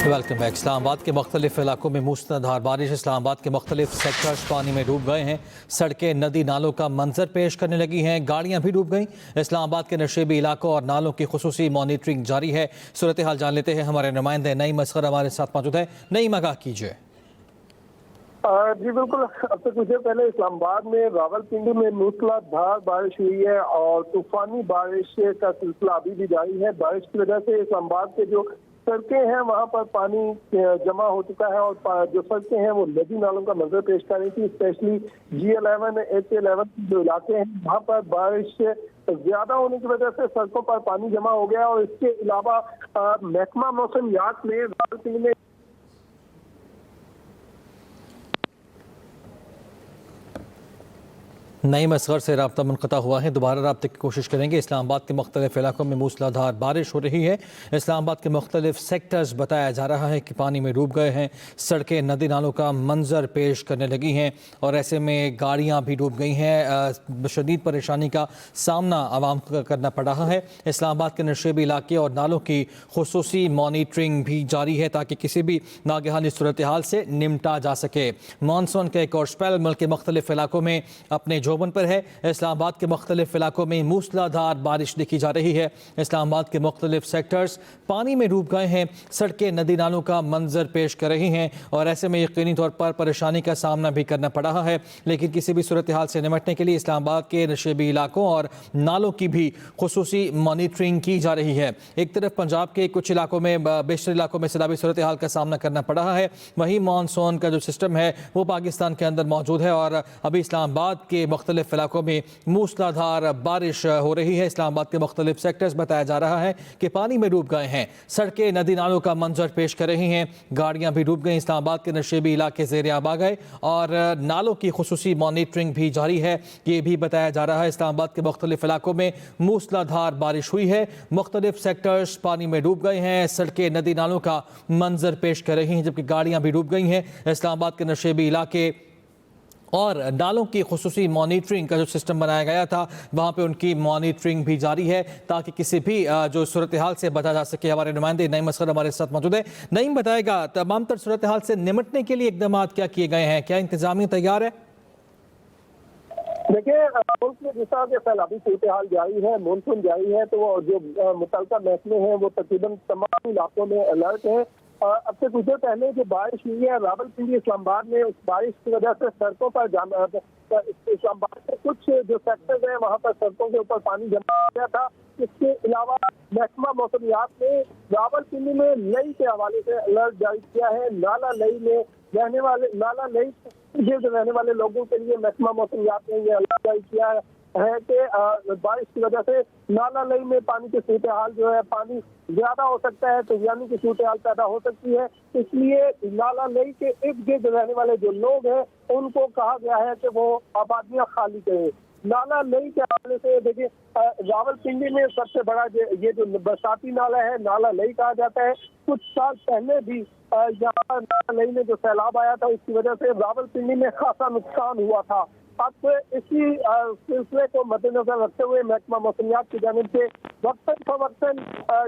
Welcome back. Islamabad के मुख्तलिफ इलाकों में मूसलाधार बारिश। इस्लामाबाद के मुख्तलिफ सेक्टर्स पानी में डूब गए हैं। सड़कें नदी नालों का मंजर पेश करने लगी हैं। गाड़ियां भी डूब गईं। इस्लामाबाद के नशेबी इलाकों और नालों की खुसूसी मॉनिटरिंग जारी है। सूरत हाल जान लेते हैं। हमारे नुमाइंदे नईम असगर हमारे साथ मौजूद है। नईम, आगाह कीजिए। जी बिल्कुल, अब से कुछ देर पहले इस्लामाबाद में रावलपिंडी में मूसलाधार बारिश हुई है और तूफानी बारिश का सिलसिला अभी भी जारी है। बारिश की वजह से इस्लामाबाद के जो सड़कें हैं वहां पर पानी जमा हो चुका है और जो सड़कें हैं वो नदी नालों का मंजर पेश कर रही थी। स्पेशली G11, H11 जो इलाके हैं वहाँ पर बारिश ज्यादा होने की वजह से सड़कों पर पानी जमा हो गया। और इसके अलावा महकमा मौसमियात ने रावलपिंडी में नईम असगर से रब्ता मुनक़ता हुआ है। दोबारा रब्ते की कोशिश करेंगे। इस्लामाबाद के मुख्तलिफ इलाकों में मूसलाधार बारिश हो रही है। इस्लामाबाद के मुख्तलिफ सेक्टर्स बताया जा रहा है कि पानी में डूब गए हैं। सड़कें नदी नालों का मंजर पेश करने लगी हैं और ऐसे में गाड़ियाँ भी डूब गई हैं। शदीद परेशानी का सामना आवाम को करना पड़ रहा है। इस्लामाबाद के नशेबी इलाके और नालों की खुसूसी मॉनिटरिंग भी जारी है ताकि किसी भी नागहानी सूरत हाल से निमटा जा सके। मानसून का एक और स्पेल मुल्क के मुख्तलिफ इलाकों में अपने जोबन पर है। इस्लामाबाद के मुख्तलिफ इलाकों में मूसलाधार बारिश देखी जा रही है। इस्लामाबाद के मुख्तलिफ सेक्टर्स पानी में डूब गए हैं। सड़कें नदी नालों का मंजर पेश कर रही हैं और ऐसे में यकीनी तौर पर परेशानी का सामना भी करना पड़ रहा है। लेकिन किसी भी सूरत हाल से निपटने के लिए इस्लामाबाद के नशेबी इलाकों और नालों की भी खुसूसी मॉनिटरिंग की जा रही है। एक तरफ पंजाब के कुछ इलाकों में, बेशतर इलाकों में सैलाबी सूरत हाल का सामना करना पड़ रहा है। वहीं मानसून का जो सिस्टम है वो पाकिस्तान के अंदर मौजूद है और अभी इस्लामाबाद के मुख्तलिफ इलाकों में मूसलाधार बारिश हो रही है। इस्लामाबाद के मुख्तलिफ सेक्टर्स बताया जा रहा है कि पानी में डूब गए हैं। सड़कें नदी नालों का मंजर पेश कर रही हैं। गाड़ियां भी डूब गई। इस्लामाबाद के नशेबी इलाके ज़ेर आब आ गए और नालों की खुसूसी मॉनिटरिंग भी जारी है। ये भी बताया जा रहा है इस्लामाबाद के मुख्तलिफ इलाकों में मूसलाधार बारिश हुई है। मुख्तलिफ सेक्टर्स पानी में डूब गए हैं। सड़कें नदी नालों का मंजर पेश कर रही हैं जबकि गाड़ियां भी डूब गई हैं। इस्लामाबाद के नशेबी इलाके और नालों की खुसूसी मॉनिटरिंग का जो सिस्टम बनाया गया था वहाँ पे उनकी मॉनिटरिंग भी जारी है ताकि किसी भी जो सूरत हाल से बचा जा सके। हमारे नुमाइंदे नईम असगर हमारे साथ मौजूद है। नईम, बताएगा तमाम तर सूरत हाल से निपटने के लिए इकदाम क्या किए गए हैं? क्या इंतजामिया तैयार है? देखिए, मुल्क में जिस तरह से सैलाबी सूरत हाल जारी है, मानसून जारी है, तो जो मुतल्लिका महकमे हैं वो तकरीबन तमाम इलाकों में अलर्ट है। अब से कुछ देर पहले जो बारिश हुई है रावलपिंडी इस्लामाबाद में, उस बारिश की वजह से सड़कों पर इस्लामाबाद के कुछ जो सेक्टर्स हैं वहाँ पर सड़कों के ऊपर पानी जमा हो गया था। इसके अलावा महकमा मौसमियात ने रावलपिंडी में लई के हवाले से अलर्ट जारी किया है। नाला लई में रहने वाले लोगों के लिए महकमा मौसमियात ने यह अलर्ट जारी किया है कि बारिश की वजह से नाला लई में पानी की सूरत हाल जो है, पानी ज्यादा हो सकता है तो यानी कि सूरत हाल पैदा हो सकती है। इसलिए नाला लई के इर्द गिर्द रहने वाले जो लोग हैं उनको कहा गया है कि वो आबादियां खाली करें। नाला लई के हवाले से देखिए, रावलपिंडी में सबसे बड़ा ये जो बरसाती नाला है नाला लई कहा जाता है। कुछ साल पहले भी यहाँ नाला लई में जो सैलाब आया था उसकी वजह से रावलपिंडी में खासा नुकसान हुआ था। अब इसी सिलसिले को मद्देनजर रखते हुए महकमा मौसमियात की जानिब से वक्तन फवक्तन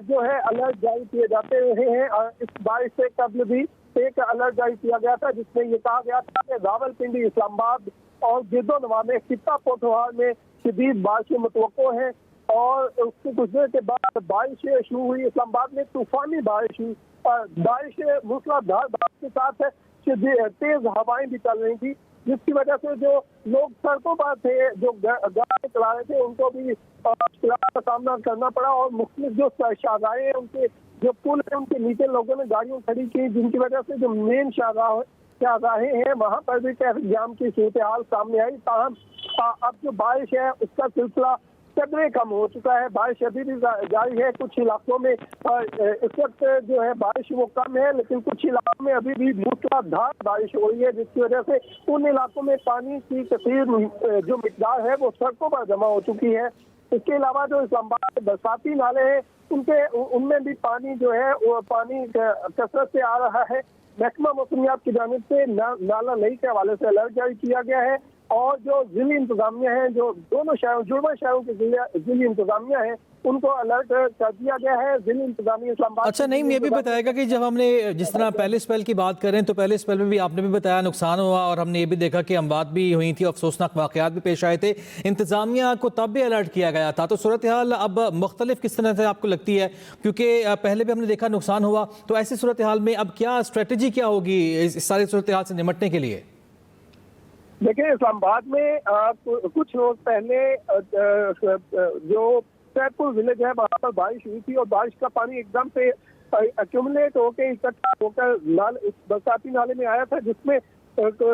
जो है अलर्ट जारी किए जाते रहे हैं। इस बारिश से कबल भी एक अलर्ट जारी किया गया था जिसमें ये कहा गया था कि रावलपिंडी, इस्लामाबाद और गिरदोनवा में खित्ता पोठोहार में शदीद बारिश मुतवक्को है। और उसके कुछ देर के बाद बारिश शुरू हुई। इस्लामाबाद में तूफानी बारिश हुई। बारिश मूसलाधार बारिश के साथ तेज हवाएं भी चल रही थी जिसकी वजह से जो लोग सड़कों पर थे, जो गाड़ी चला रहे थे, उनको भी मुश्किलात का सामना करना पड़ा। और मुख्तलिफ जो शाहराहें हैं, उनके जो पुल है उनके नीचे लोगों ने गाड़ियां खड़ी की जिनकी वजह से जो मेन शाहराहें हैं वहाँ पर भी ट्रैफिक जाम की सूरत हाल सामने आई। ताहम अब जो बारिश है उसका सिलसिला कदरे कम हो चुका है। बारिश अभी भी जारी है। कुछ इलाकों में इस वक्त जो है बारिश वो कम है, लेकिन कुछ इलाकों में अभी भी मूसलाधार बारिश हो रही है जिसकी वजह से उन इलाकों में पानी की कसीर जो मिकदार है वो सड़कों पर जमा हो चुकी है। इसके अलावा जो इस्लामाबाद के बरसाती नाले हैं उनमें भी पानी जो है वो पानी कसरत से आ रहा है। महकमा मौसमियात की जानिब से नाला लई के हवाले से अलर्ट जारी किया गया है اور جو ضلعی انتظامیہ ہیں، جو دونوں شہروں جڑواں شہروں کے ضلعی انتظامیہ ہیں، ان کو الرٹ کر دیا گیا ہے۔ ضلعی انتظامیہ اسلام آباد اچھا نعیم، یہ بھی بتائے گا کہ جب ہم نے جس طرح پہلے اسپیل کی بات کریں تو پہلے اسپیل میں بھی آپ نے بھی بتایا نقصان ہوا، اور ہم نے یہ بھی دیکھا کہ اموات بھی ہوئی تھی، افسوسناک واقعات بھی پیش آئے تھے، انتظامیہ کو تب بھی الرٹ کیا گیا تھا، تو صورتحال اب مختلف کس طرح سے آپ کو لگتی ہے؟ کیونکہ پہلے بھی ہم نے دیکھا نقصان ہوا، تو ایسی صورتحال میں اب کیا اسٹریٹجی کیا ہوگی اس ساری صورتحال سے نمٹنے کے لیے؟ دیکھیں، اسلام آباد میں کچھ روز پہلے جو سید پور ولیج ہے وہاں پر بارش ہوئی تھی، اور بارش کا پانی ایک دم سے ایکومولیٹ ہو کے اکٹھا ہو کر برساتی نالے میں آیا تھا، جس میں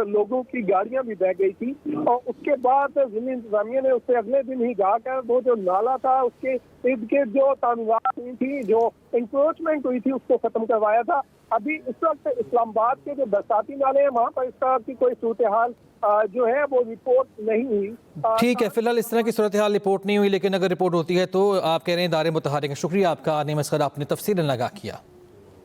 لوگوں کی گاڑیاں بھی بہہ گئی تھی، اور اس کے بعد ضلعی انتظامیہ نے اس سے اگلے دن ہی جا کر وہ جو نالا تھا اس کے ارد گرد جو تعمیرات ہوئی تھی، جو انکروچمنٹ ہوئی تھی، اس کو ختم کروایا تھا۔ ابھی اس وقت اسلام آباد کے جو برساتی نالے ہیں وہاں پر اس طرح کی کوئی صورتحال جو ہے وہ رپورٹ نہیں ہوئی۔ ٹھیک ہے، فی الحال اس طرح کی صورتحال رپورٹ نہیں ہوئی، لیکن اگر رپورٹ ہوتی ہے تو آپ کہہ رہے ہیں ادارے متحرک ہیں۔ شکریہ آپ کا نعیم اصغر، آپ نے تفصیل آگاہ کیا۔